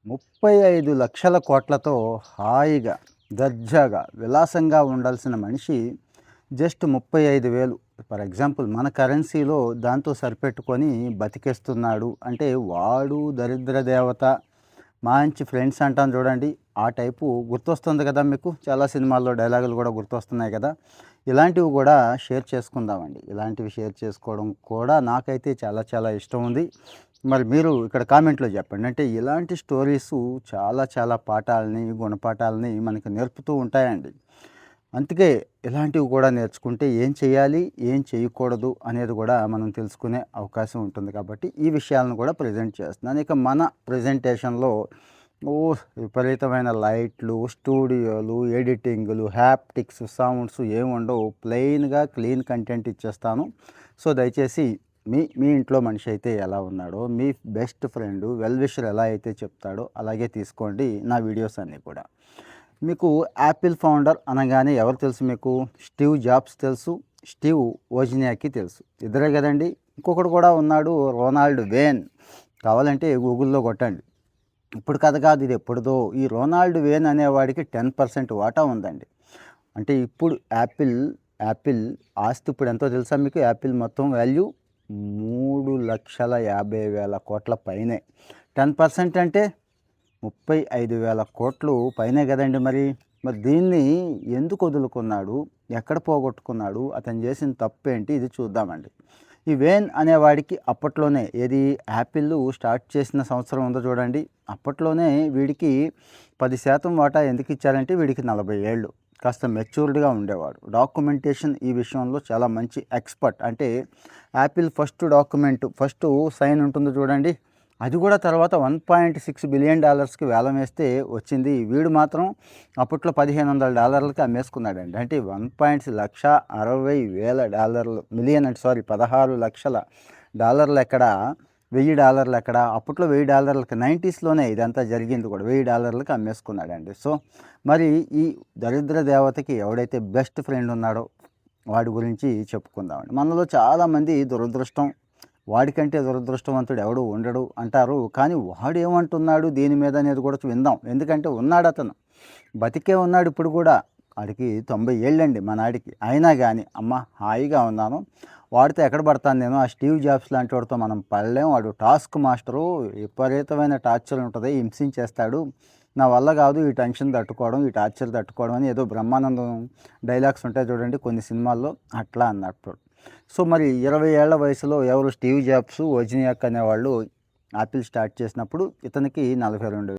35,00,00,000 హాయిగా, దర్జాగా, విలాసంగా ఉండాల్సిన మనిషి జస్ట్ 35,000 ఫర్ ఎగ్జాంపుల్ మన కరెన్సీలో దాంతో సరిపెట్టుకొని బతికేస్తున్నాడు అంటే వాడు దరిద్ర దేవత. మంచి ఫ్రెండ్స్ అంటాం చూడండి, ఆ టైపు గుర్తొస్తుంది కదా మీకు. చాలా సినిమాల్లో డైలాగులు కూడా గుర్తొస్తున్నాయి కదా. ఇలాంటివి కూడా షేర్ చేసుకుందామండి. ఇలాంటివి షేర్ చేసుకోవడం కూడా నాకైతే చాలా చాలా ఇష్టం ఉంది. మరి మీరు ఇక్కడ కామెంట్లో చెప్పండి. అంటే ఇలాంటి స్టోరీసు చాలా చాలా పాఠాలని, గుణపాఠాలని మనకు నేర్పుతూ ఉంటాయండి. అందుకే ఇలాంటివి కూడా నేర్చుకుంటే ఏం చేయాలి, ఏం చేయకూడదు అనేది కూడా మనం తెలుసుకునే అవకాశం ఉంటుంది. కాబట్టి ఈ విషయాలను కూడా ప్రజెంట్ చేస్తున్నాను. ఇక మన ప్రజెంటేషన్లో విపరీతమైన లైట్లు, స్టూడియోలు, ఎడిటింగులు, హ్యాప్టిక్స్, సౌండ్స్ ఏముండవు. ప్లెయిన్గా క్లీన్ కంటెంట్ ఇచ్చేస్తాను. సో దయచేసి మీ మీ ఇంట్లో మనిషి అయితే ఎలా ఉన్నాడో, మీ బెస్ట్ ఫ్రెండ్ వెల్ విషర్ ఎలా అయితే చెప్తాడో అలాగే తీసుకోండి నా వీడియోస్ అన్నీ కూడా. మీకు యాపిల్ ఫౌండర్ అనగానే ఎవరు తెలుసు మీకు? స్టీవ్ జాబ్స్ తెలుసు, స్టీవ్ వోజ్నియాకి తెలుసు. ఇద్దరే కదండి. ఇంకొకడు కూడా ఉన్నాడు, రొనాల్డ్ వేన్. కావాలంటే గూగుల్లో కొట్టండి. ఇప్పుడు కథ కాదు, ఇది ఎప్పుడుదో. ఈ రొనాల్డ్ వేన్ అనేవాడికి 10% వాటా ఉందండి. అంటే ఇప్పుడు యాపిల్ ఆస్తి ఇప్పుడు ఎంతో తెలుసా మీకు? యాపిల్ మొత్తం వాల్యూ 3,50,000 కోట్ల పైనే. 10% అంటే 35,000 కోట్లు పైనే కదండి. మరి దీన్ని ఎందుకు వదులుకున్నాడు, ఎక్కడ పోగొట్టుకున్నాడు, అతను చేసిన తప్పేంటి, ఇది చూద్దామండి. ఈ వేన్ అనేవాడికి అప్పట్లోనే ఏది యాపిల్ స్టార్ట్ చేసిన సంవత్సరం ఉందో చూడండి, అప్పట్లోనే వీడికి 10% వాటా ఎందుకు ఇచ్చారంటే వీడికి 40 ఏళ్ళు, కాస్త మెచ్యూర్డ్గా ఉండేవాడు. డాక్యుమెంటేషన్ ఈ విషయంలో చాలా మంచి ఎక్స్పర్ట్. అంటే యాపిల్ ఫస్ట్ సైన్ ఉంటుంది చూడండి, అది కూడా తర్వాత $1.6 బిలియన్ వేలం వేస్తే వచ్చింది. వీడు మాత్రం అప్పట్లో $1,500 అమ్మేసుకున్నాడండి. అంటే $1,60,000 మిలియన్ అంటే సారీ $16 లక్షల ఎక్కడ, $1,000 ఎక్కడ? అప్పట్లో $1,000 90స్లోనే ఇదంతా జరిగింది కూడా. $1,000 అమ్మేసుకున్నాడండి. సో మరి ఈ దరిద్ర దేవతకి ఎవడైతే బెస్ట్ ఫ్రెండ్ ఉన్నాడో వాడి గురించి చెప్పుకుందామండి. మనలో చాలామంది దురదృష్టం, వాడికంటే దురదృష్టవంతుడు ఎవడు ఉండడు అంటారు. కానీ వాడు ఏమంటున్నాడు దీని మీద అనేది కూడా విందాం. ఎందుకంటే ఉన్నాడు, అతను బతికే ఉన్నాడు ఇప్పుడు కూడా. వాడికి 90 ఏళ్ళండి మా నాడికి. అయినా కానీ అమ్మ హాయిగా ఉన్నాను, వాడితో ఎక్కడ పడతాను నేను, ఆ స్టీవ్ జాబ్స్ లాంటి వాడితో మనం పడలేం. వాడు టాస్క్ మాస్టరు, విపరీతమైన టార్చర్ ఉంటుంది, హింసించేస్తాడు. నా వల్ల కాదు ఈ టెన్షన్ తట్టుకోవడం, ఈ టార్చర్ తట్టుకోవడం అని ఏదో బ్రహ్మానందం డైలాగ్స్ ఉంటాయి చూడండి కొన్ని సినిమాల్లో, అట్లా అన్నట్టు. సో మరి 20 ఏళ్ల వయసులో ఎవరు? స్టీవ్ జాబ్స్, వోజ్నియాక్ అనేవాళ్ళు యాపిల్ స్టార్ట్ చేసినప్పుడు ఇతనికి 42